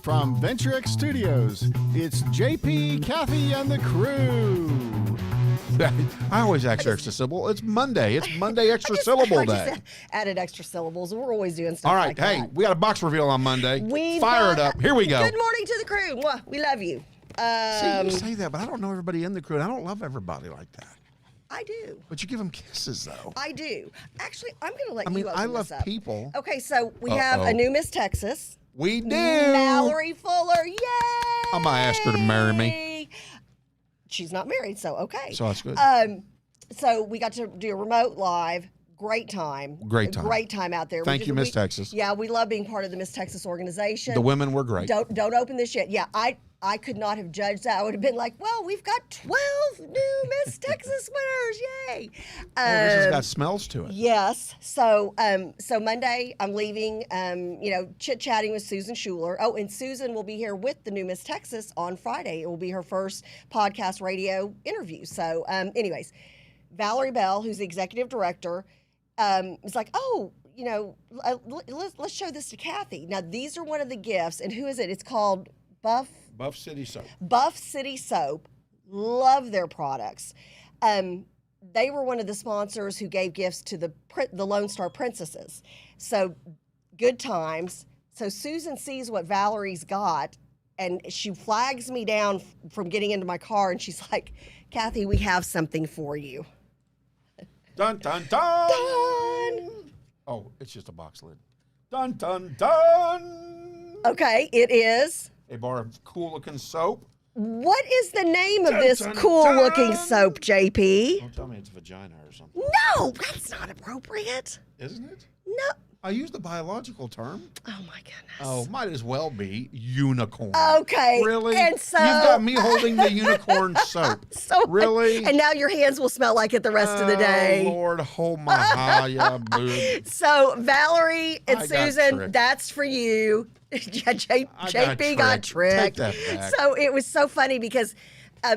from VentureX Studios, it's JP, Kathy, and the crew. I always extra syllable. It's Monday. It's Monday extra syllable day. Just added extra syllables. We're always doing stuff All right. like Hey, that. we got a box reveal on Monday. We've Fire got- it up. Here we go. Good morning to the crew. Mwah, we love you. See, you say that, but I don't know everybody in the crew, and I don't love everybody like that. I do. But you give them kisses, though. I do. Actually, I'm going to let I you mean, open I this love up. people. Okay, so we have a new Miss Texas. We do. Mallory Fuller. Yay! I'm going to ask her to marry me. She's not married, so okay. So that's good. So we got to do a remote live. Great time. Great time. Great time out there. Thank you, Miss Texas. Yeah, we love being part of the Miss Texas organization. The women were great. Don't open this yet. Yeah, I could not have judged that. I would have been like, well, we've got 12 new Miss Texas winners. Yay. This has got smells to it. Yes. So Monday I'm leaving, chit-chatting with Susan Schuler. Oh, and Susan will be here with the new Miss Texas on Friday. It will be her first podcast radio interview. So anyways, Valerie Bell, who's the executive director, is like, let's show this to Kathy. Now, these are one of the gifts. And who is it? It's called Buff City Soap. Buff City Soap. Love their products. They were one of the sponsors who gave gifts to the Lone Star Princesses. So good times. So Susan sees what Valerie's got, and she flags me down from getting into my car, and she's like, Kathy, we have something for you. Dun, dun, dun. Dun! Oh, it's just a box lid. Dun, dun, dun. Okay, it is. A bar of cool-looking soap. What is the name of Dun, this dun, cool-looking dun. soap, JP? Don't tell me it's vagina or something. No, that's not appropriate. Isn't it? No. I used the biological term. Oh, my goodness. Oh, might as well be unicorn. Okay. Really? And so You've got me holding the unicorn soap. So Really? And now your hands will smell like it the rest of the day. Oh, Lord, oh my haya, boo. So Valerie and I got Susan, tricked. that's for you. JP got tricked. Take that back. So it was so funny because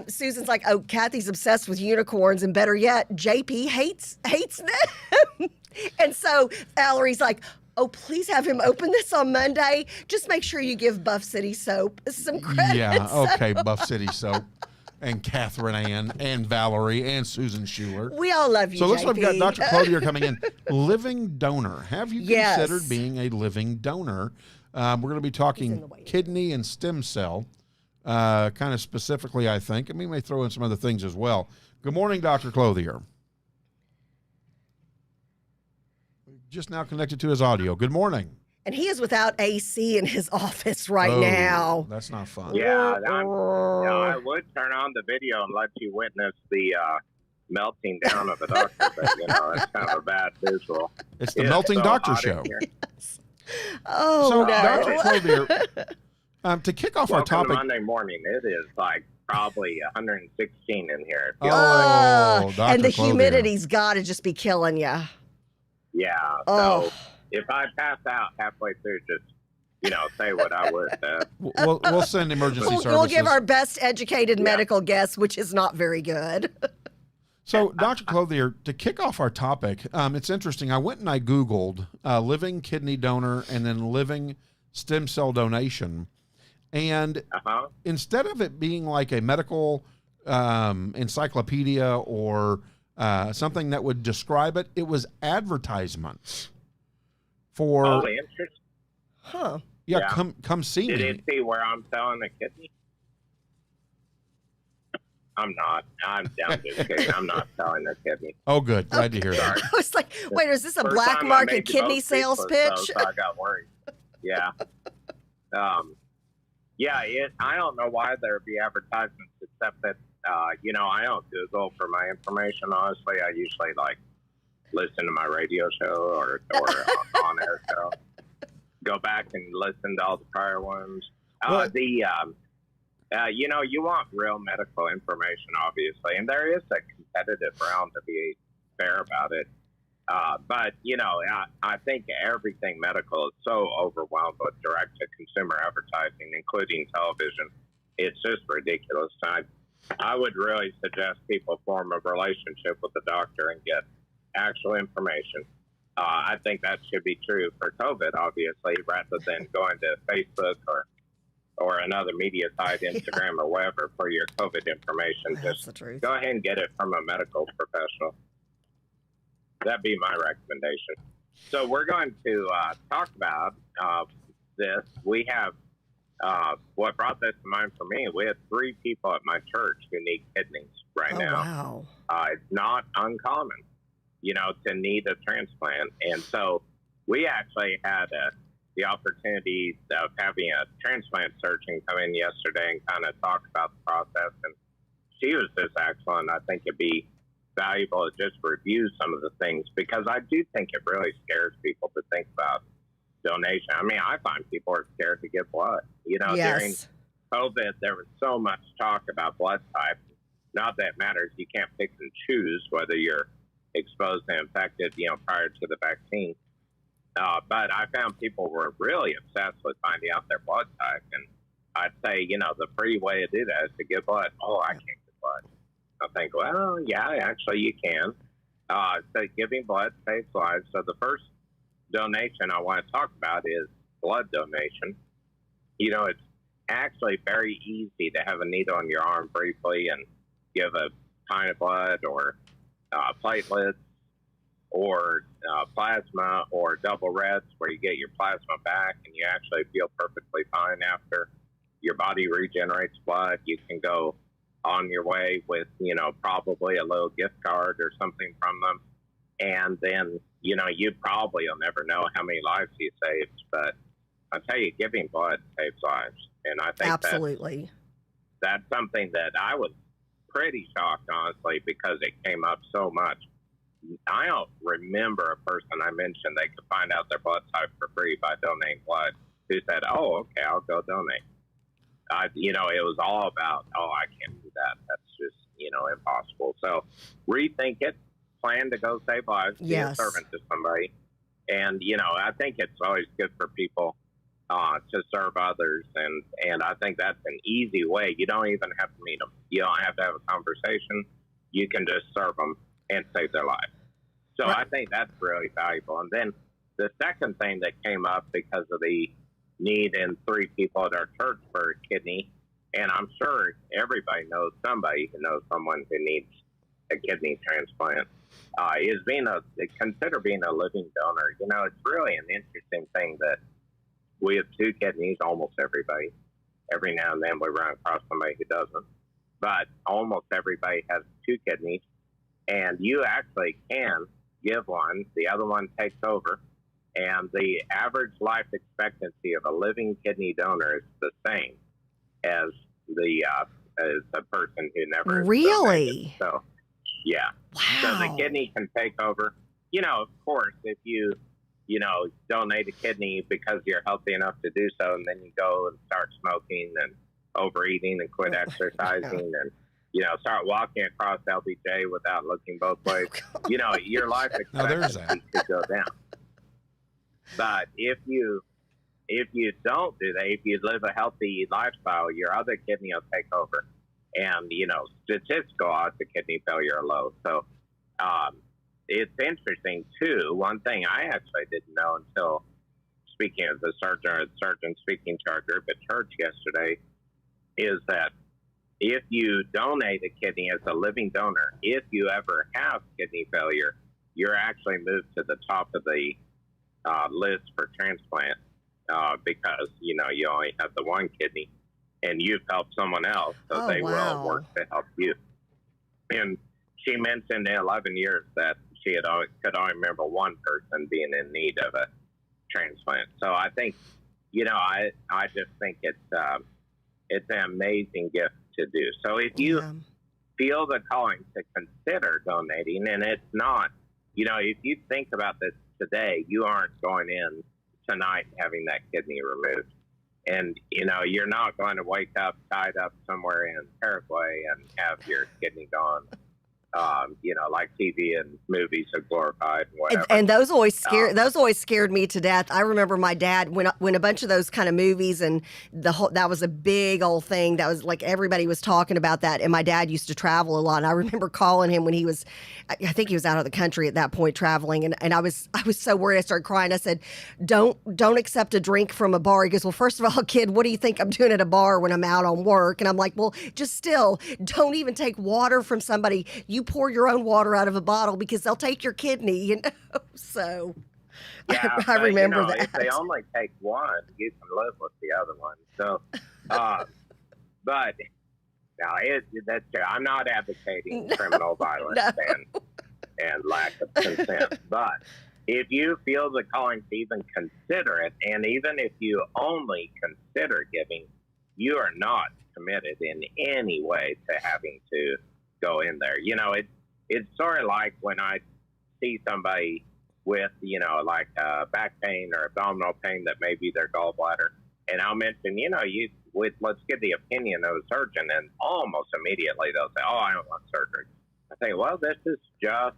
Susan's like, oh, Kathy's obsessed with unicorns, and better yet, JP hates them. And so Valerie's like, oh, please have him open this on Monday. Just make sure you give Buff City Soap some credit. Yeah, okay, Buff City Soap. And Catherine Ann, and Valerie, and Susan Schuler. We all love you, So it looks like JP. we've got Dr. Clothier coming in. Living donor. Have you Yes. considered being a living donor? We're going to be talking kidney and stem cell, kind of specifically, I think. And we may throw in some other things as well. Good morning, Dr. Clothier. Just now connected to his audio. Good morning. And he is without AC in his office right now. That's not fun. Yeah, I would turn on the video and let you witness the melting down of the doctor, but it's kind of a bad visual. It's the Melting Doctor Show. Oh, So, no. Dr. Clothier, to kick off our Welcome topic. to Monday morning. It is like probably 116 in here. Oh, Dr. And the Clothier. humidity's got to just be killing you. Yeah. Oh. So if I pass out halfway through, just say what I would. We'll send emergency services. We'll give our best educated medical guess, which is not very good. So, Dr. Clothier, to kick off our topic, it's interesting. I went and I Googled living kidney donor and then living stem cell donation. And instead of it being like a medical encyclopedia or something that would describe it, it was advertisements for. Oh, interesting. Huh. Yeah, come see Did me. it see where I'm selling the kidney? I'm not. I'm just kidding. I'm not selling the kidney. Oh, good. Glad to hear that. I was like, wait, is this a First black time I market made the kidney most sales speechless, pitch? though, so I got worried. Yeah. I don't know why there'd be advertisements except that, I don't Google for my information, honestly. I usually, listen to my radio show or on-air show. Go back and listen to all the prior ones. You want real medical information, obviously, and there is a competitive round to be fair about it. But I think everything medical is so overwhelmed with direct-to-consumer advertising, including television. It's just ridiculous. I would really suggest people form a relationship with the doctor and get actual information. I think that should be true for COVID, obviously, rather than going to Facebook or or another media site, Instagram or wherever, for your COVID information. That's Just the truth. go ahead and get it from a medical professional. That'd be my recommendation. So we're going to talk about this. We have what brought this to mind for me. We have 3 people at my church who need kidneys right now. Wow. It's not uncommon, to need a transplant. And so we actually had the opportunity of having a transplant surgeon come in yesterday and kind of talk about the process. And she was just excellent. I think it'd be valuable to just review some of the things, because I do think it really scares people to think about donation. I mean, I find people are scared to give blood. During Yes. COVID, there was so much talk about blood type. Not that it matters. You can't pick and choose whether you're exposed and infected, prior to the vaccine. But I found people were really obsessed with finding out their blood type. And I'd say, the free way to do that is to give blood. Oh, I can't give blood. I think, well, yeah, actually you can. So giving blood saves lives. So the first donation I want to talk about is blood donation. It's actually very easy to have a needle in your arm briefly and give a pint of blood, or platelets, or plasma, or double reds, where you get your plasma back and you actually feel perfectly fine after your body regenerates blood. You can go on your way with, probably a little gift card or something from them. And then, you probably will never know how many lives you saved, but I'll tell you, giving blood saves lives. And I think Absolutely. that's something that I was pretty shocked, honestly, because it came up so much. I don't remember a person I mentioned they could find out their blood type for free by donating blood who said, oh, okay, I'll go donate. It was all about, oh, I can't do that. That's just, impossible. So rethink it, plan to go save lives, be a Yes. servant to somebody. And, I think it's always good for people to serve others. And I think that's an easy way. You don't even have to meet them. You don't have to have a conversation. You can just serve them and save their life. So Right. I think that's really valuable. And then the second thing that came up because of the need in 3 people at our church for a kidney, and I'm sure everybody knows somebody who knows someone who needs a kidney transplant, is consider being a living donor. It's really an interesting thing that we have 2 kidneys, almost everybody. Every now and then we run across somebody who doesn't. But almost everybody has 2 kidneys, and you actually can give one, the other one takes over, and the average life expectancy of a living kidney donor is the same as the person who never Really? donated. So, yeah. Wow. So the kidney can take over. Of course, if you donate a kidney because you're healthy enough to do so, and then you go and start smoking and overeating and quit exercising and, start walking across LBJ without looking both ways, your life expectancy could go down. But if you don't do that, if you live a healthy lifestyle, your other kidney will take over. And, statistical odds of kidney failure are low. So it's interesting, too. One thing I actually didn't know until speaking of the surgeon speaking to our group at church yesterday is that if you donate a kidney as a living donor, if you ever have kidney failure, you're actually moved to the top of the list for transplant because, you only have the one kidney and you've helped someone else, so they will work to help you. And she mentioned in 11 years that she could only remember one person being in need of a transplant. So I think, I just think it's an amazing gift to do. So if you feel the calling to consider donating, and it's not, if you think about this today, you aren't going in tonight having that kidney removed. And, you're not going to wake up tied up somewhere in Paraguay and have your kidney gone like TV and movies are glorified and whatever. And those always scared me to death. I remember my dad when a bunch of those kind of movies and that was a big old thing. That was like everybody was talking about that. And my dad used to travel a lot. And I remember calling him when I think he was out of the country at that point traveling. And I was so worried. I started crying. I said, don't accept a drink from a bar. He goes, well, first of all, kid, what do you think I'm doing at a bar when I'm out on work? And I'm like, well, just still don't even take water from somebody. You pour your own water out of a bottle because they'll take your kidney, So yeah, I remember that. If they only take one, you can live with the other one. So, but no, that's I'm not advocating criminal violence and lack of consent. But if you feel the calling to even consider it, and even if you only consider giving, you are not committed in any way to having to go in there. It's sort of like when I see somebody with, like back pain or abdominal pain that may be their gallbladder, and I'll mention, let's get the opinion of a surgeon, and almost immediately they'll say, oh, I don't want surgery. I say, well, this is just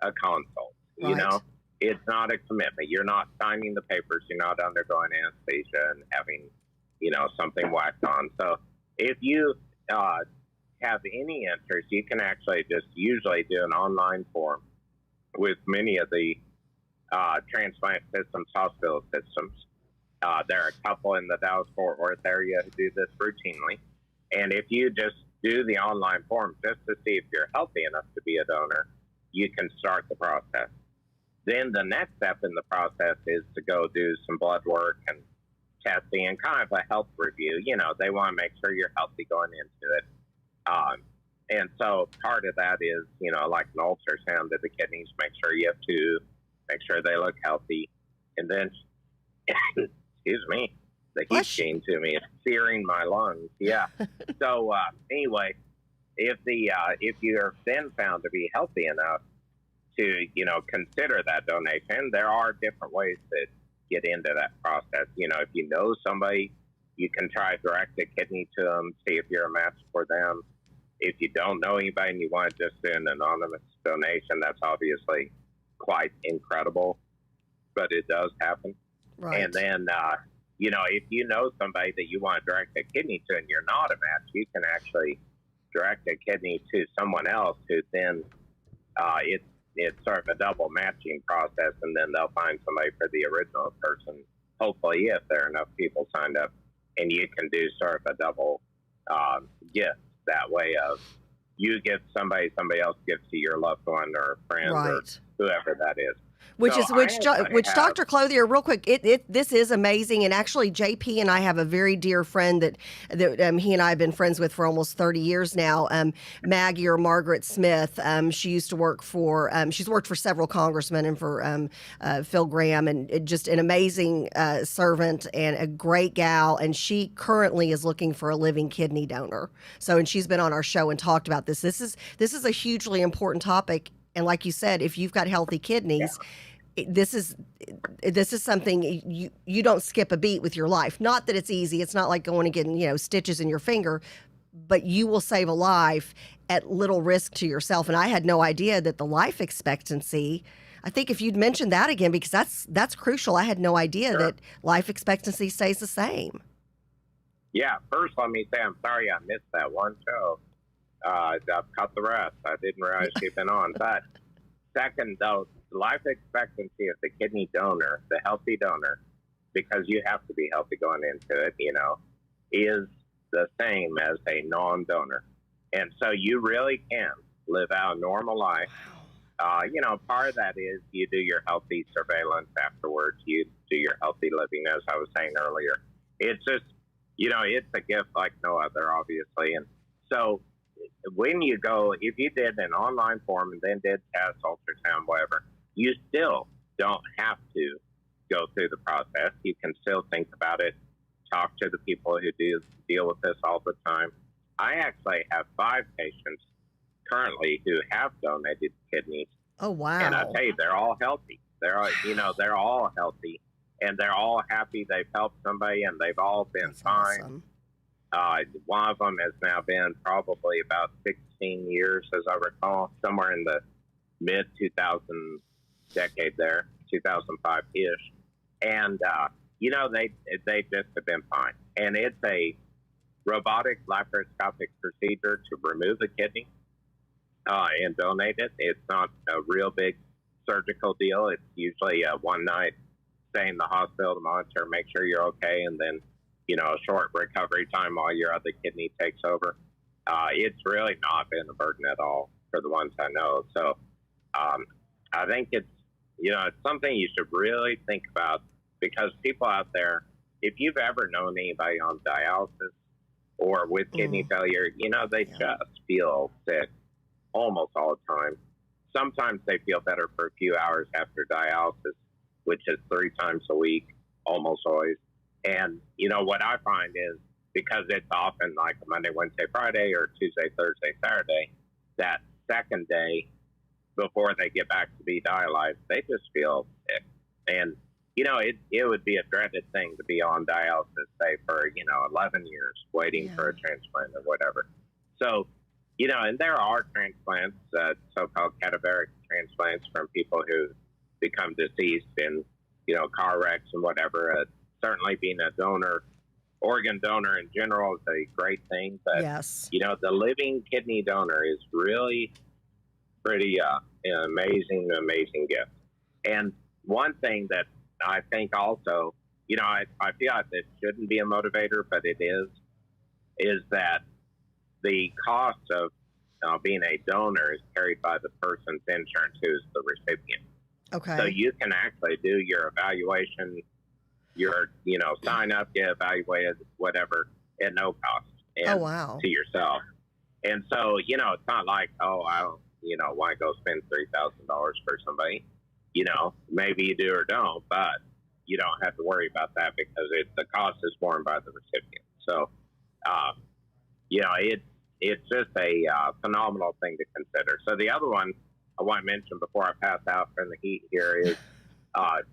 a consult, Right. It's not a commitment. You're not signing the papers. You're not undergoing anesthesia and having, something whacked on. So if you have any interest, you can actually just usually do an online form with many of the transplant systems, hospital systems. There are a couple in the Dallas-Fort Worth area who do this routinely. And if you just do the online form just to see if you're healthy enough to be a donor, you can start the process. Then the next step in the process is to go do some blood work and testing and kind of a health review. They want to make sure you're healthy going into it. And so part of that is, like an ultrasound of the kidneys, make sure you have two, make sure they look healthy. And then, excuse me, the heat came to me. It's searing my lungs. Yeah. So anyway, if you're then found to be healthy enough to, consider that donation, there are different ways to get into that process. If you know somebody, you can try direct a kidney to them, see if you're a match for them. If you don't know anybody and you want to just do an anonymous donation, that's obviously quite incredible, but it does happen. Right. And then, if you know somebody that you want to direct a kidney to and you're not a match, you can actually direct a kidney to someone else who then it's sort of a double matching process, and then they'll find somebody for the original person, hopefully, if there are enough people signed up, and you can do sort of a double gift that way of you give somebody else gives to your loved one or friend or whoever that is. Which Dr. Clothier, real quick, this is amazing. And actually, JP and I have a very dear friend that he and I have been friends with for almost 30 years now. Maggie or Margaret Smith. She used to work for. She's worked for several congressmen and for Phil Graham, and just an amazing servant and a great gal. And she currently is looking for a living kidney donor. And she's been on our show and talked about this. This is a hugely important topic. And like you said, if you've got healthy kidneys, this is something you don't skip a beat with your life. Not that it's easy. It's not like going and getting, stitches in your finger, but you will save a life at little risk to yourself. And I had no idea that the life expectancy, I think if you'd mentioned that again, because that's crucial. I had no idea that life expectancy stays the same. Yeah. First, let me say, I'm sorry I missed that one show. I've cut the rest. I didn't realize you've been on. But second, though, the life expectancy of the kidney donor, the healthy donor, because you have to be healthy going into it, is the same as a non-donor. And so you really can live out a normal life. Part of that is you do your healthy surveillance afterwards. You do your healthy living, as I was saying earlier. It's just, it's a gift like no other, obviously. And so when you go, if you did an online form and then did tests, ultrasound, whatever, you still don't have to go through the process. You can still think about it, talk to the people who deal with this all the time. I actually have 5 patients currently who have donated kidneys. Oh, wow. And I tell you, they're all healthy. They're all healthy, and they're all happy they've helped somebody, and they've all been fine. Awesome. One of them has now been probably about 6 years, as I recall, somewhere in the mid 2000 decade there, 2005-ish. And, they just have been fine. And it's a robotic laparoscopic procedure to remove the kidney and donate it. It's not a real big surgical deal. It's usually a one night stay in the hospital to monitor, make sure you're okay, and then, a short recovery time while your other kidney takes over. It's really not been a burden at all for the ones I know. So I think it's something you should really think about, because people out there, if you've ever known anybody on dialysis or with kidney failure, they just feel sick almost all the time. Sometimes they feel better for a few hours after dialysis, which is 3 times a week, almost always. And, what I find is, because it's often like a Monday, Wednesday, Friday, or Tuesday, Thursday, Saturday, that second day before they get back to be dialyzed, they just feel sick. And, it would be a dreaded thing to be on dialysis, say, for, 11 years waiting for a transplant or whatever. So, and there are transplants, so-called cadaveric transplants from people who become deceased in, car wrecks and whatever. Certainly being a donor, organ donor in general is a great thing. But, the living kidney donor is really pretty an amazing gift. And one thing that I think also, I feel like this shouldn't be a motivator, but it is that the cost of being a donor is carried by the person's insurance who's the recipient. Okay. So you can actually do your evaluation, your, sign up, get evaluated, whatever, at no cost to yourself. And so, it's not like, why go spend $3,000 for somebody? Maybe you do or don't, but you don't have to worry about that because the cost is borne by the recipient. So, it's just a phenomenal thing to consider. So the other one I want to mention before I pass out from the heat here is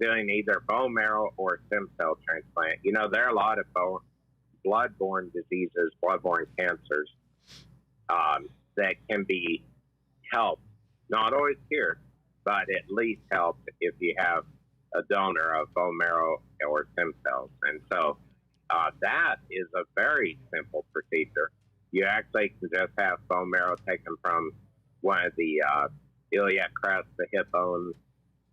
doing either bone marrow or stem cell transplant. There are a lot of blood-borne diseases, blood-borne cancers that can be helped, not always cured, but at least helped if you have a donor of bone marrow or stem cells. And so that is a very simple procedure. You actually can just have bone marrow taken from one of the iliac crests, the hip bones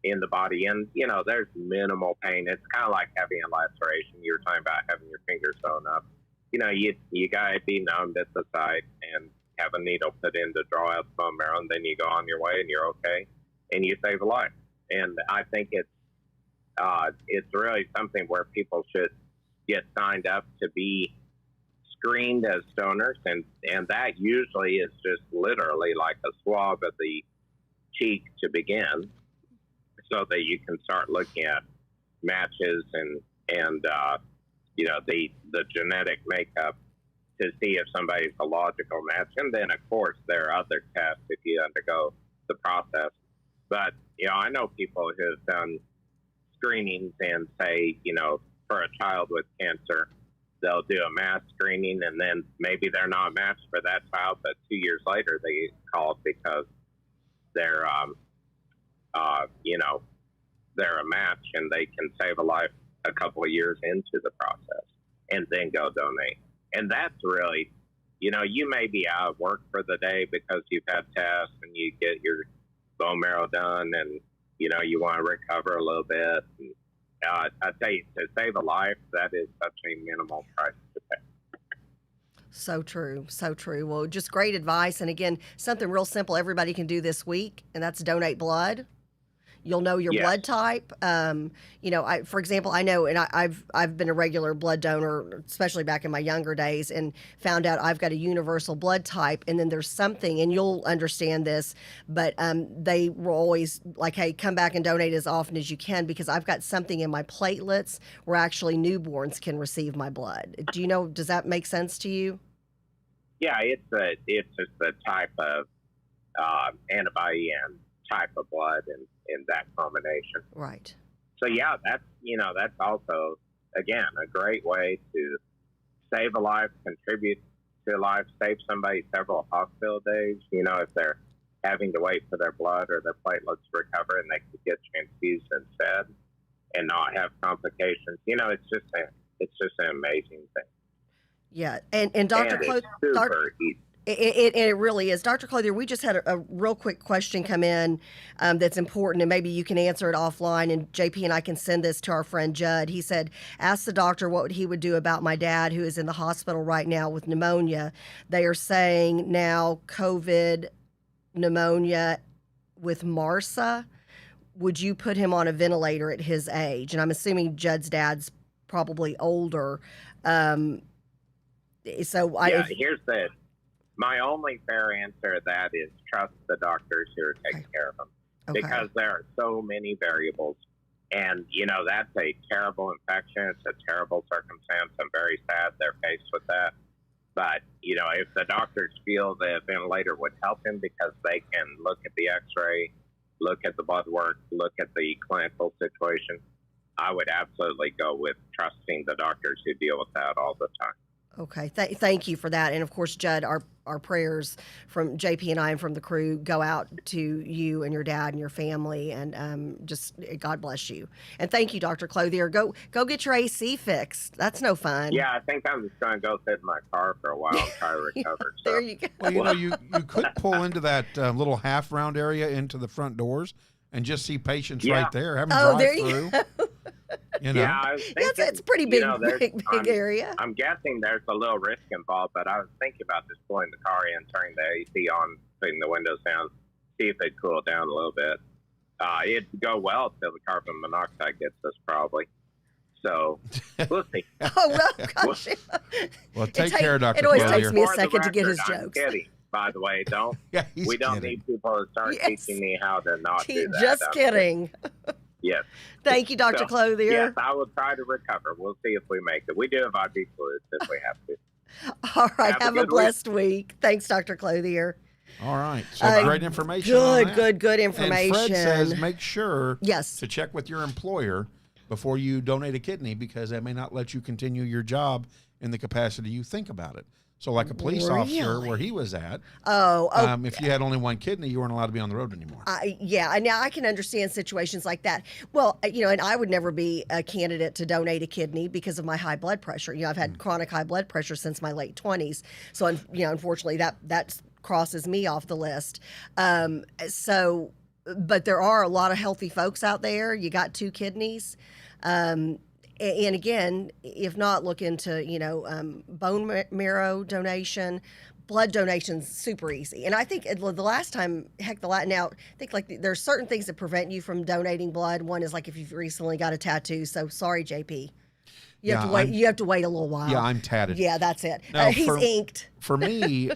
in the body. And, there's minimal pain. It's kind of like having a laceration. You were talking about having your finger sewn up. You got to be numbed at the site and have a needle put in to draw out the bone marrow, and then you go on your way and you're okay, and you save a life. And I think it's really something where people should get signed up to be screened as donors, and that usually is just literally like a swab of the cheek to begin, so that you can start looking at matches and the genetic makeup to see if somebody's a logical match. And then, of course, there are other tests if you undergo the process. But, I know people who have done screenings and say, for a child with cancer, they'll do a mass screening, and then maybe they're not matched for that child, but 2 years later they get called because they're, they're a match, and they can save a life a couple of years into the process and then go donate. And that's really, you may be out of work for the day because you've had tests and you get your bone marrow done, and, you want to recover a little bit. And, I tell you, to save a life, that is such a minimal price to pay. So true. So true. Well, just great advice. And again, something real simple everybody can do this week, and that's donate blood. You'll know your blood type. For example, I know, and I've been a regular blood donor, especially back in my younger days, and found out I've got a universal blood type. And then there's something, and you'll understand this, but they were always like, hey, come back and donate as often as you can, because I've got something in my platelets where actually newborns can receive my blood. Does that make sense to you? Yeah, it's just the type of antibody and type of blood and that combination. Right. So yeah, that's also, again, a great way to save a life, contribute to life, save somebody several hospital days. You know, if they're having to wait for their blood or their platelets to recover, and they could get transfused instead and not have complications. You know, it's just an amazing thing. Yeah, and Dr. And it's super easy. It really is. Dr. Clothier, we just had a real quick question come in that's important, and maybe you can answer it offline, and JP and I can send this to our friend Judd. He said, ask the doctor what he would do about my dad who is in the hospital right now with pneumonia. They are saying now COVID pneumonia with MRSA. Would you put him on a ventilator at his age? And I'm assuming Judd's dad's probably older. Here's my only fair answer to that is trust the doctors who are taking care of them, because there are so many variables. And, you know, that's a terrible infection. It's a terrible circumstance. I'm very sad they're faced with that. But, you know, if the doctors feel the ventilator would help him because they can look at the x-ray, look at the blood work, look at the clinical situation, I would absolutely go with trusting the doctors who deal with that all the time. Okay, thank you for that. And of course, Judd, our prayers from JP and I and from the crew go out to you and your dad and your family, and just God bless you. And thank you, Dr. Clothier. Go get your AC fixed. That's no fun. Yeah, I think I'm just going to go sit in my car for a while and try to recover. There you go. Well, you know, you could pull into that little half round area into the front doors and just see patients right there. Have them drive there through. you go. You know, yeah, it's pretty big, big area. I'm guessing there's a little risk involved, but I was thinking about just pulling the car in, turning the AC on, putting the windows down, see if it'd cool down a little bit. It'd go well till the carbon monoxide gets us, probably. So we'll see. Oh, well, gosh. Well, take care, Dr. It always Clothier. takes me a second to get his jokes. I'm kidding, by the way. We don't need people to start teaching me how to not do that. Just kidding. Yes. Thank you, Dr. Clothier. Yes, I will try to recover. We'll see if we make it. We do have IV fluids if we have to. All right. Have a blessed week. Thanks, Dr. Clothier. All right. So great information. Good information. And Fred says make sure yes. to check with your employer before you donate a kidney, because they may not let you continue your job in the capacity you think about it. So like a police officer where he was at, if you had only one kidney, you weren't allowed to be on the road anymore. Yeah, now I can understand situations like that. Well, you know, and I would never be a candidate to donate a kidney because of my high blood pressure. You know, I've had chronic high blood pressure since my late 20s. So, you know, unfortunately, that crosses me off the list. But there are a lot of healthy folks out there. You got 2 kidneys. And again, if not, look into, you know, bone marrow donation. Blood donation's super easy. And I think the last time, now, I think like there's certain things that prevent you from donating blood. One is like if you've recently got a tattoo. So sorry, JP. You have to wait. You have to wait a little while. Yeah, I'm tatted. Yeah, that's it. Now, he's inked. For me,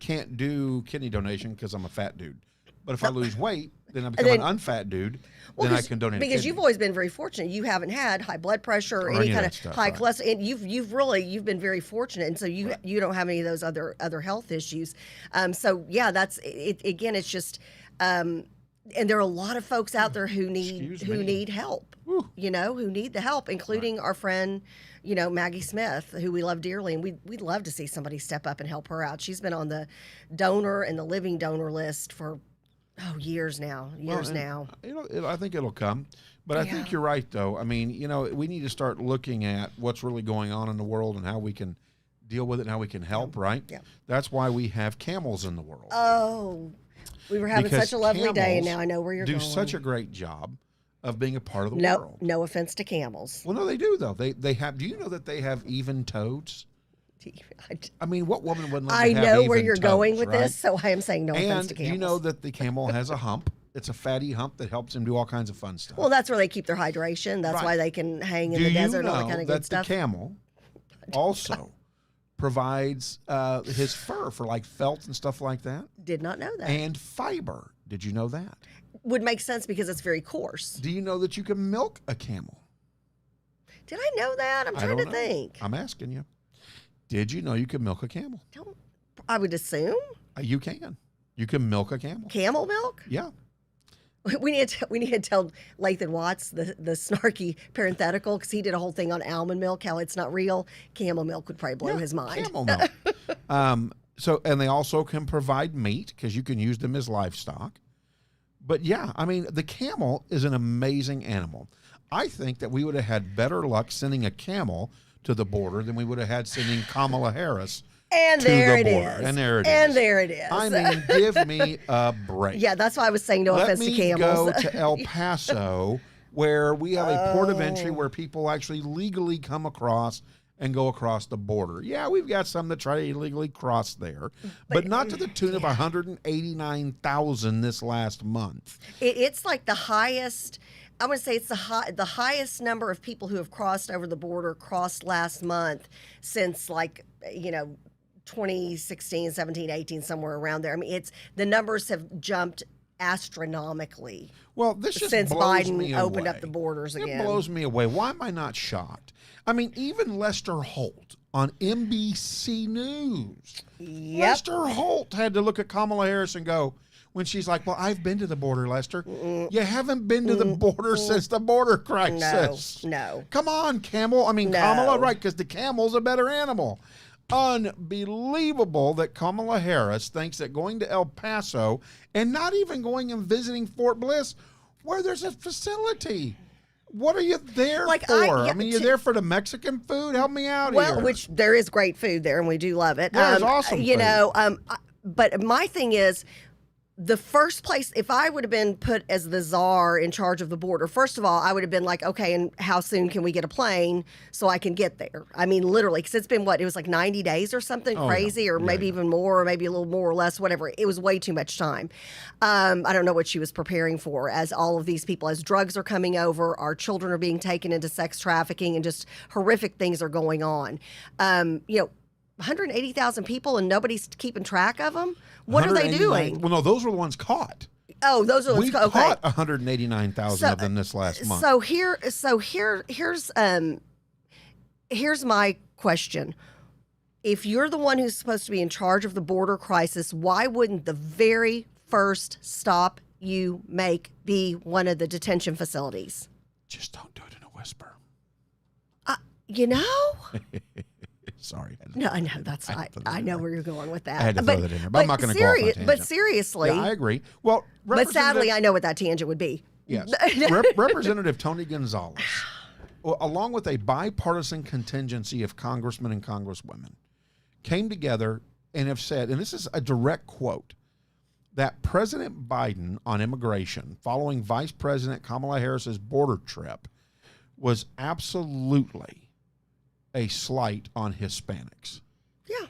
can't do kidney donation because I'm a fat dude. But if I lose weight, then I become an unfat dude. Then I can donate. Because you've always been very fortunate. You haven't had high blood pressure or any kind of stuff, high cholesterol, and you've been very fortunate, and so you don't have any of those other health issues. So yeah, that's it. Again, it's just, and there are a lot of folks out there who need help. Woo. You know, who need the help, including our friend, you know, Maggie Smith, who we love dearly, and we'd love to see somebody step up and help her out. She's been on the donor and the living donor list for years now. You know, I think it'll come. But I think you're right, though. I mean, you know, we need to start looking at what's really going on in the world and how we can deal with it and how we can help, right? Yeah. That's why we have Camels in the world. Oh, we were having such a lovely day, and now I know where you're going. Do such a great job of being a part of the world. No offense to Camels. Well, no, they do, though. They have. Do you know that they have even toads? I mean, what woman wouldn't like to have know where even you're toes, going with right? this, so I am saying no offense to camels. And you know that the camel has a hump. It's a fatty hump that helps him do all kinds of fun stuff. Well, that's where they keep their hydration. That's why they can hang in the desert and all that kind of good stuff. The camel also provides his fur for like felt and stuff like that? Did not know that. And fiber. Did you know that? Would make sense because it's very coarse. Do you know that you can milk a camel? Did I know that? I'm trying to think. I'm asking you. Did you know you can milk a camel? I would assume. You can. You can milk a camel. Camel milk? Yeah. We need to tell Lathan Watts the snarky parenthetical, because he did a whole thing on almond milk, how it's not real. Camel milk would probably blow his mind. Camel milk. And they also can provide meat because you can use them as livestock. But yeah, I mean, the camel is an amazing animal. I think that we would have had better luck sending a camel to the border than we would have had sending Kamala Harris And to there the it border. is. And there it is. And there it is. I mean, give me a break. Yeah, that's why I was saying no Let offense to me camels. go to El Paso, where we have a port of entry where people actually legally come across and go across the border. Yeah, we've got some that try to illegally cross there, but not to the tune of 189,000 this last month. It's like the highest. I would say it's the highest number of people who have crossed over the border crossed last month since 2016, 17, 18, somewhere around there. I mean, the numbers have jumped astronomically. Well, this just since blows Biden me opened away. up the borders again. It blows me away. Why am I not shocked? I mean, even Lester Holt on NBC News. Yep. Lester Holt had to look at Kamala Harris and go, when she's like, well, I've been to the border, Lester. You haven't been to the border since the border crisis. No. Come on, camel. I mean, No. Kamala, right, because the camel's a better animal. Unbelievable that Kamala Harris thinks that going to El Paso and not even going and visiting Fort Bliss, where there's a facility. What are you there for? I mean, you're there for the Mexican food? Help me out here. Well, which there is great food there, and we do love it. There's awesome food. But my thing is, the first place, if I would have been put as the czar in charge of the border, first of all, I would have been like, okay, and how soon can we get a plane so I can get there? I mean, literally, because it's been it was like 90 days or something crazy, or maybe even more, or maybe a little more or less, whatever. It was way too much time. I don't know what she was preparing for, as all of these people, as drugs are coming over, our children are being taken into sex trafficking, and just horrific things are going on. 180,000 people and nobody's keeping track of them? What are they doing? Well, no, those were the ones caught. Oh, those are the We ones caught 189,000 of them this last month. Here's my question. If you're the one who's supposed to be in charge of the border crisis, why wouldn't the very first stop you make be one of the detention facilities? Just don't do it in a whisper. Sorry. No, I know that's I know where you're going with that. I had to throw that in there, but I'm not going to go off on a tangent. But seriously, yeah, I agree. Well, but sadly, I know what that tangent would be. Yes, Representative Tony Gonzalez, along with a bipartisan contingency of congressmen and congresswomen, came together and have said, and this is a direct quote, that President Biden on immigration, following Vice President Kamala Harris's border trip, was absolutely a slight on Hispanics. Yeah.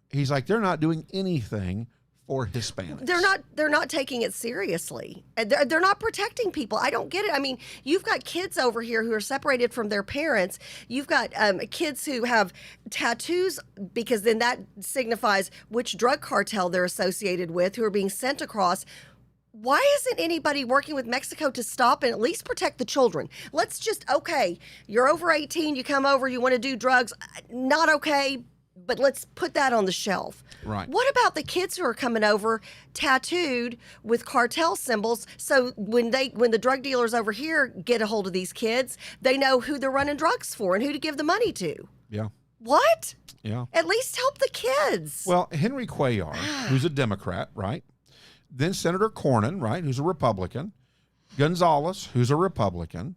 He's like, they're not doing anything for Hispanics. They're not taking it seriously. They're not protecting people. I don't get it. I mean, you've got kids over here who are separated from their parents. You've got kids who have tattoos, because then that signifies which drug cartel they're associated with, who are being sent across. Why isn't anybody working with Mexico to stop and at least protect the children? Let's just, okay, you're over 18, you come over, you want to do drugs, not okay, but let's put that on the shelf. Right. What about the kids who are coming over tattooed with cartel symbols, so when the drug dealers over here get a hold of these kids, they know who they're running drugs for and who to give the money to? Yeah. What? Yeah. At least help the kids. Well, Henry Cuellar, who's a Democrat, right? Then Senator Cornyn, right, who's a Republican, Gonzalez, who's a Republican,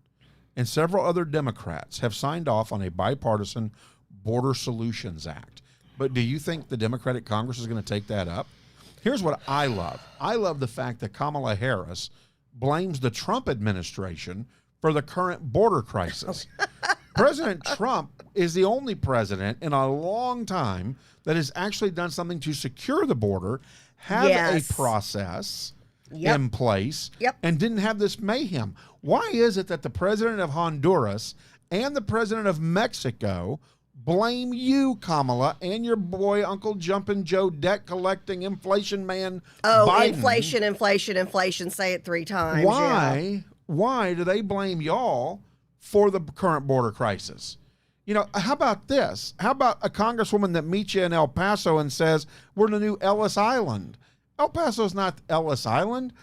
and several other Democrats have signed off on a bipartisan Border Solutions Act. But do you think the Democratic Congress is going to take that up? Here's what I love. I love the fact that Kamala Harris blames the Trump administration for the current border crisis. President Trump is the only president in a long time that has actually done something to secure the border, have a process in place, and didn't have this mayhem. Why is it that the president of Honduras and the president of Mexico blame you, Kamala, and your boy, Uncle Jumpin' Joe, debt-collecting inflation man, Biden? Inflation. Say it 3 times. Why do they blame y'all for the current border crisis? You know, how about this? How about a congresswoman that meets you in El Paso and says, we're the new Ellis Island? El Paso's not Ellis Island.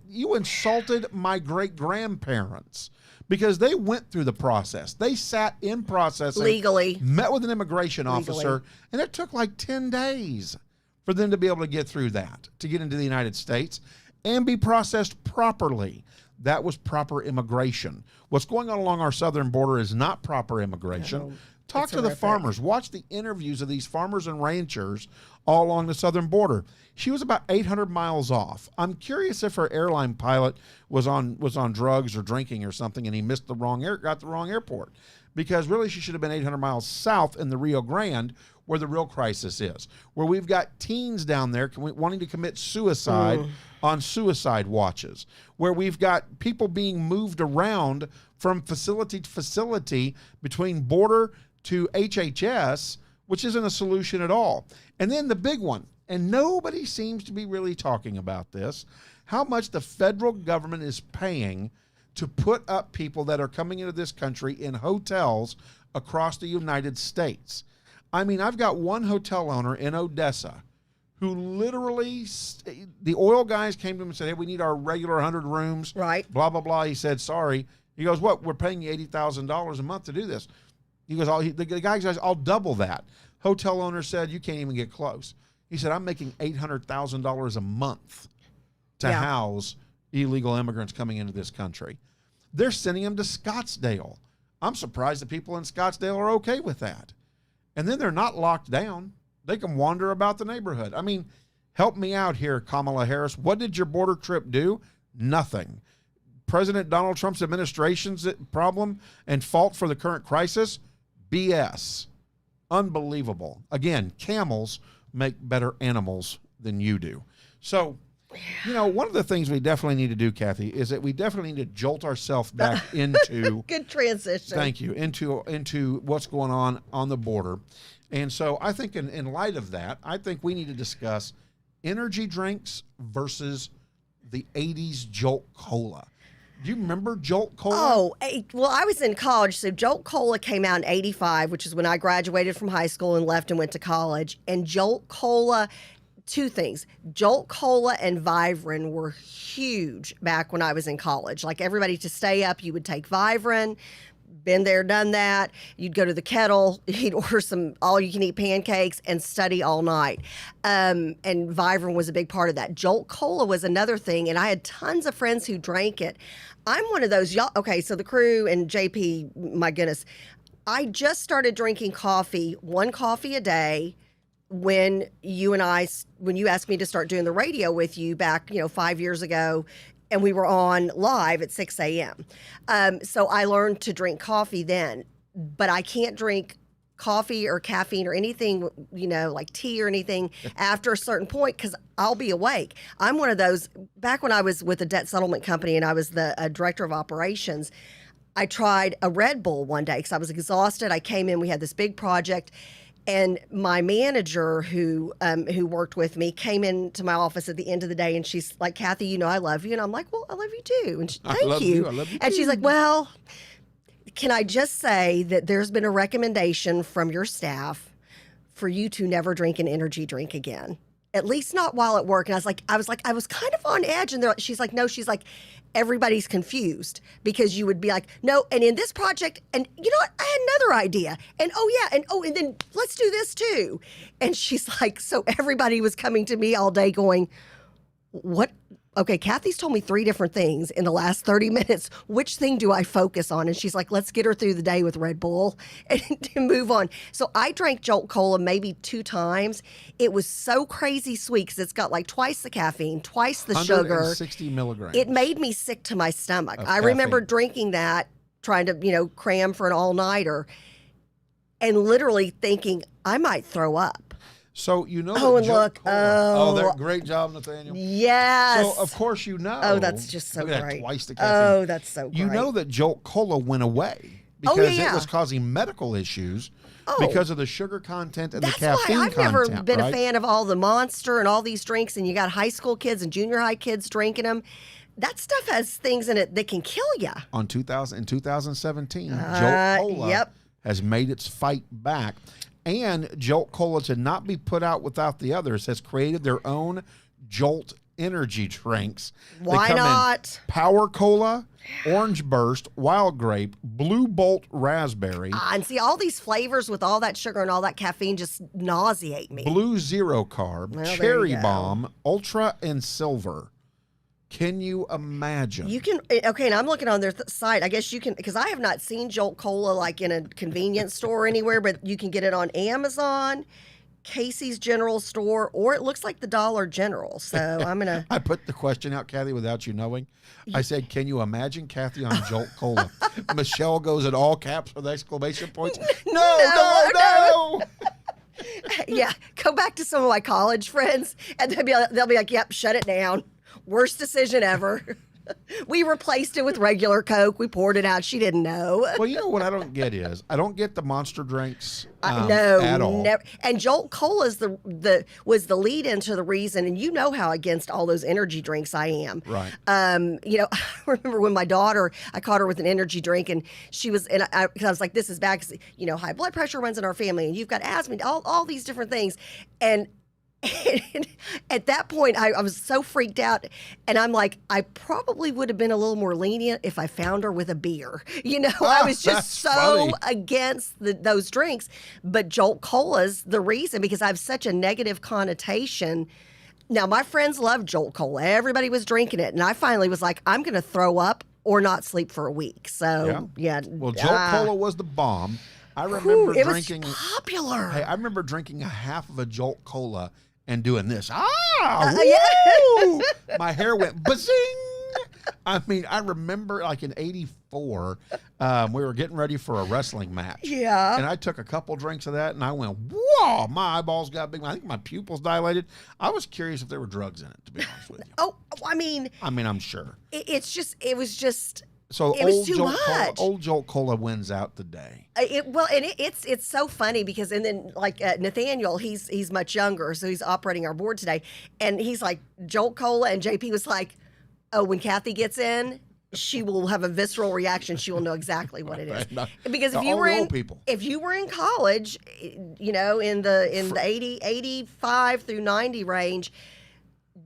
You insulted my great-grandparents because they went through the process. They sat in processing Legally. met with an immigration officer, and it took like 10 days for them to be able to get through that, to get into the United States and be processed properly. That was proper immigration. What's going on along our southern border is not proper immigration. No, Talk it's to the horrific. farmers. Watch the interviews of these farmers and ranchers all along the southern border. She was about 800 miles off. I'm curious if her airline pilot was on drugs or drinking or something, and he missed got the wrong airport. Because really, she should have been 800 miles south in the Rio Grande, where the real crisis is, where we've got teens down there wanting to commit suicide on suicide watches, where we've got people being moved around from facility to facility between border to HHS, which isn't a solution at all. And then the big one, and nobody seems to be really talking about this, how much the federal government is paying to put up people that are coming into this country in hotels across the United States. I mean, I've got one hotel owner in Odessa who literally, the oil guys came to him and said, hey, we need our regular 100 rooms. Right. Blah, blah, blah. He said, sorry. He goes, what? We're paying you $80,000 a month to do this. He goes, the guy says, I'll double that. Hotel owner said, you can't even get close. He said, I'm making $800,000 a month to house illegal immigrants coming into this country. They're sending them to Scottsdale. I'm surprised the people in Scottsdale are okay with that. And then they're not locked down. They can wander about the neighborhood. I mean, help me out here, Kamala Harris. What did your border trip do? Nothing. President Donald Trump's administration's problem and fault for the current crisis? BS. Unbelievable. Again, camels make better animals than you do. So, you know, one of the things we definitely need to do, Kathy, is that we definitely need to jolt ourselves back into Good transition. Thank you. Into what's going on the border. And so I think in light of that, I think we need to discuss energy drinks versus the 80s Jolt Cola. Do you remember Jolt Cola? Oh, well, I was in college, so Jolt Cola came out in 85, which is when I graduated from high school and left and went to college. And Jolt Cola, two things. Jolt Cola and Vivarin were huge back when I was in college. Like everybody to stay up, you would take Vivarin. Been there, done that. You'd go to the kettle, you'd order some all-you-can-eat pancakes and study all night. And Vivarin was a big part of that. Jolt Cola was another thing, and I had tons of friends who drank it. I'm one of those, y'all. Okay, so the crew and JP, my goodness. I just started drinking coffee, one coffee a day, when you asked me to start doing the radio with you back, 5 years ago. And we were on live at 6 a.m. So I learned to drink coffee then, but I can't drink coffee or caffeine or anything, like tea or anything after a certain point because I'll be awake. I'm one of those, back when I was with a debt settlement company and I was the director of operations, I tried a Red Bull one day because I was exhausted. I came in, we had this big project. And my manager who worked with me came into my office at the end of the day and she's like, Kathy, I love you. And I'm like, well, I love you too. And thank you. I love you and too. she's like, well, can I just say that there's been a recommendation from your staff for you to never drink an energy drink again? At least not while at work. And I was kind of on edge. And she's like, no, everybody's confused because you would be like, no, and in this project, and you know what, I had another idea. And and then let's do this too. And she's like, so everybody was coming to me all day going, what? Okay, Kathy's told me 3 different things in the last 30 minutes. Which thing do I focus on? And she's like, let's get her through the day with Red Bull and move on. So I drank Jolt Cola maybe 2 times. It was so crazy sweet because it's got like twice the caffeine, twice the sugar. 160 milligrams. It made me sick to my stomach. I remember drinking that, trying to, cram for an all-nighter, and literally thinking I might throw up. So and Jolt look, Cola, great job, Nathaniel. Yes. So of course Oh, that's just so look at that, great. twice the caffeine. Oh, that's so great. You know that Jolt Cola went away because it was causing medical issues because of the sugar content and the caffeine content. That's why I've never been right? a fan of all the Monster and all these drinks, and you got high school kids and junior high kids drinking them. That stuff has things in it that can kill you. In 2017, Jolt Cola has made its fight back. And Jolt Cola, to not be put out without the others, has created their own Jolt energy drinks. Why They come not? in Power Cola, Orange Burst, Wild Grape, Blue Bolt Raspberry, And see, all these flavors with all that sugar and all that caffeine just nauseate me. Blue Zero Carb, Well, there you Cherry go. Bomb, Ultra, and Silver. Can you imagine? You can, okay, and I'm looking on their site. I guess you can, because I have not seen Jolt Cola like in a convenience store anywhere, but you can get it on Amazon, Casey's General Store, or it looks like the Dollar General. So I'm going to. I put the question out, Kathy, without you knowing. I said, can you imagine Kathy on Jolt Cola? Michelle goes in all caps with exclamation points. No. Yeah, go back to some of my college friends, and they'll be like, "Yep, shut it down. Worst decision ever." We replaced it with regular Coke. We poured it out. She didn't know. Well, you know what I don't get is I don't get the monster drinks No, at all. never. And Jolt Cola is was the lead into the reason. And you know how against all those energy drinks I am. Right. You know, I remember when my daughter, I caught her with an energy drink, and she was, and I was like, "This is bad because you know high blood pressure runs in our family, and you've got asthma, all these different things," and at that point, I was so freaked out, and I'm like, I probably would have been a little more lenient if I found her with a beer. You know, I was just that's so funny. against those drinks. But Jolt Cola's the reason, because I have such a negative connotation. Now, my friends love Jolt Cola. Everybody was drinking it, and I finally was like, I'm going to throw up or not sleep for a week. So, yeah. Well, Jolt Cola was the bomb. I remember it drinking. was popular. Hey, I remember drinking a half of a Jolt Cola and doing this. Woo! My hair went bazing. I mean, I remember like in '84, we were getting ready for a wrestling match. Yeah. And I took a couple drinks of that, and I went, whoa, my eyeballs got big. I think my pupils dilated. I was curious if there were drugs in it, to be honest with you. Oh, I mean, I'm sure. it was just. So It was too much. Old Jolt Cola wins out today. It's so funny because, and then like Nathaniel, he's much younger, so he's operating our board today, and he's like Jolt Cola, and JP was like, oh, when Kathy gets in, she will have a visceral reaction. She will know exactly what it is. Because if you were in college, you know, in the 85 through 90 range,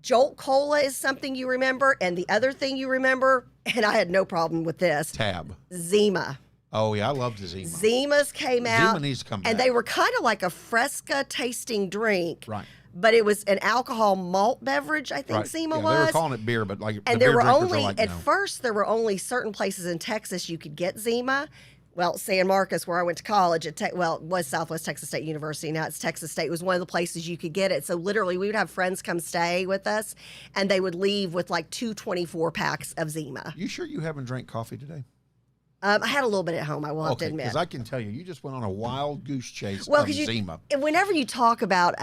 Jolt Cola is something you remember, and the other thing you remember, and I had no problem with this, Tab. Zima. Oh, yeah, I loved Zima. Zimas came out. Zima needs to come back. And they were kind of like a Fresca tasting drink. Right. But it was an alcohol malt beverage, I think Zima was. They were calling it beer, but like and the there beer were drinkers only, are like, at no. first, there were only certain places in Texas you could get Zima. Well, San Marcos, where I went to college, it was Southwest Texas State University. Now it's Texas State. It was one of the places you could get it. So literally, we would have friends come stay with us, and they would leave with like 2 24-packs of Zima. You sure you haven't drank coffee today? I had a little bit at home, I will have to admit. Because I can tell you just went on a wild goose chase Well, of because Zima. whenever you talk about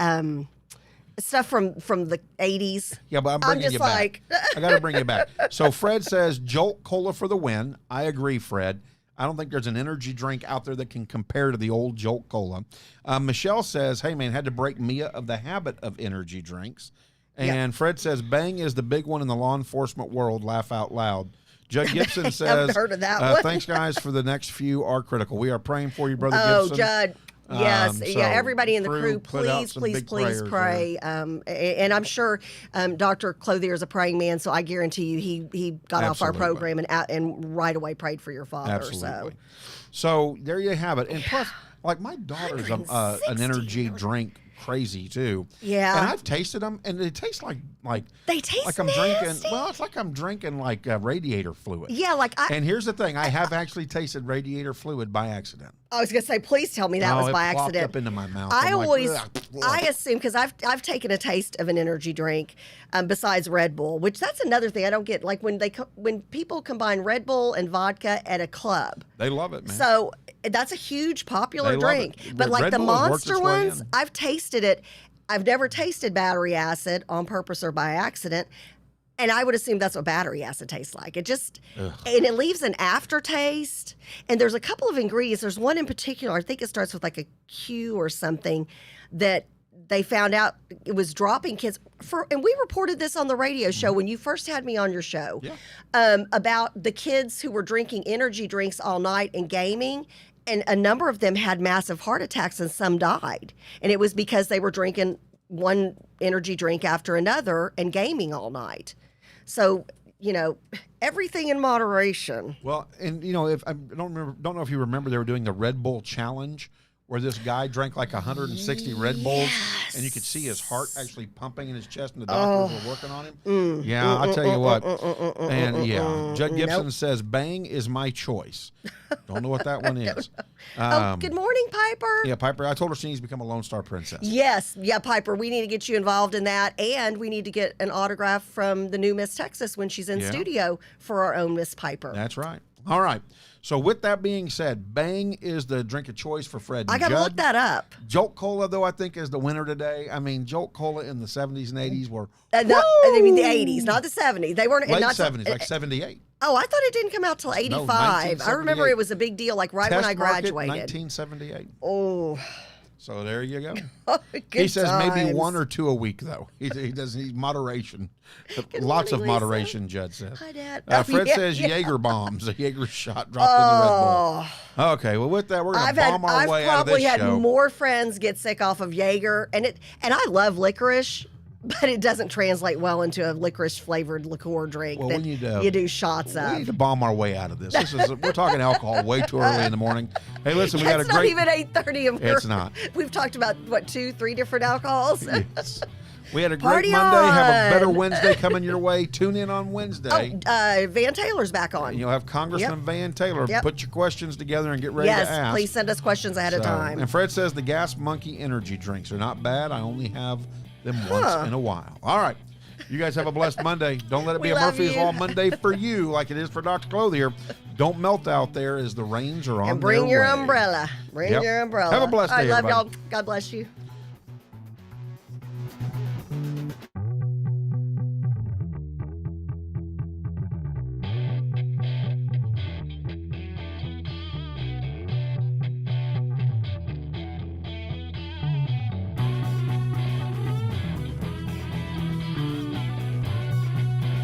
stuff from the 80s, Yeah, but I'm bringing just you like, back. I got to bring you back. So Fred says Jolt Cola for the win. I agree, Fred. I don't think there's an energy drink out there that can compare to the old Jolt Cola. Michelle says, hey, man, had to break Mia of the habit of energy drinks. And Fred says, Bang is the big one in the law enforcement world. Laugh out loud. Judd Gibson says, I've heard of that one. Thanks, guys, for the next few are critical. We are praying for you, Brother oh, Gibson. Judd. Yes, So everybody in the crew, put out please, some please, big please prayers pray. And I'm sure Dr. Clothier is a praying man, so I guarantee you he got off our Absolutely. program and right away prayed for your father. Absolutely. So there you have it. And plus, like my daughter's an 160. energy drink crazy too. Yeah. And I've tasted them, and they taste like They taste like I'm nasty. drinking. Well, it's like I'm drinking like radiator fluid. Yeah, like And here's the thing: I have actually tasted radiator fluid by accident. I was gonna say, please tell me that was it by plopped accident. up into my mouth. I I'm like, always, "Ugh, ugh." I assume, because I've taken a taste of an energy drink besides Red Bull, which that's another thing I don't get. Like when people combine Red Bull and vodka at a club, They love it, man. so that's a huge popular They love drink. it. But like Red the Bull has worked Monster its way ones, in. I've tasted it. I've never tasted battery acid on purpose or by accident. And I would assume that's what battery acid tastes like. It just, and it leaves an aftertaste. And there's a couple of ingredients. There's one in particular, I think it starts with like a Q or something, that they found out it was dropping kids. And we reported this on the radio show when you first had me on your show, about the kids who were drinking energy drinks all night and gaming. And a number of them had massive heart attacks and some died. And it was because they were drinking one energy drink after another and gaming all night. So, everything in moderation. Well, and if I don't know if you remember, they were doing the Red Bull challenge, where this guy drank like 160 Red Bulls, and you could see his heart actually pumping in his chest, and the doctors were working on him. Yeah, I'll tell you what. And yeah, Judd Gibson says, Bang is my choice. Don't know what that one is. Good morning, Piper. Yeah, Piper, I told her she needs to become a Lone Star Princess. Yes. Yeah, Piper, we need to get you involved in that, and we need to get an autograph from the new Miss Texas when she's in studio for our own Miss Piper. That's right. All right. So with that being said, Bang is the drink of choice for Fred and I got to look that up. Jolt Cola, though, I think is the winner today. I mean, Jolt Cola in the 70s and 80s were... I mean, the 80s, not the 70s. They weren't... Late 70s, like 78. Oh, I thought it didn't come out till 85. I remember it was a big deal, like right when I graduated. 1978. Oh... So there you go. He says maybe 1 or 2 a week, though. He does need moderation. Lots of moderation, Lisa. Judd says. Hi, Dad. Fred says Jaeger bombs, a Jaeger shot dropped in the Red Bull. Okay, well, with that, we're going to bomb our way out of this show. I've probably had more friends get sick off of Jaeger, and I love licorice, but it doesn't translate well into a licorice-flavored liqueur drink that you do shots of. We need to bomb our way out of this. We're talking alcohol way too early in the morning. Hey, listen, we got a great... It's not even 8:30 and It's not. We've talked about, 2-3 different alcohols? Yes. We had a great Party Monday. on. Have a better Wednesday coming your way. Tune in on Wednesday. Van Taylor's back on. And you'll have Congressman Van Taylor. Put your questions together and get ready to ask. Yes, please send us questions ahead of time. And Fred says the Gas Monkey energy drinks are not bad. I only have them once in a while. All right. You guys have a blessed Monday. Don't let it be a Murphy's Law Monday for you like it is for Dr. Clothier. Don't melt out there as the rains are on and bring their your way. umbrella. Bring your umbrella. Have a blessed day, I love everybody. y'all. God bless you.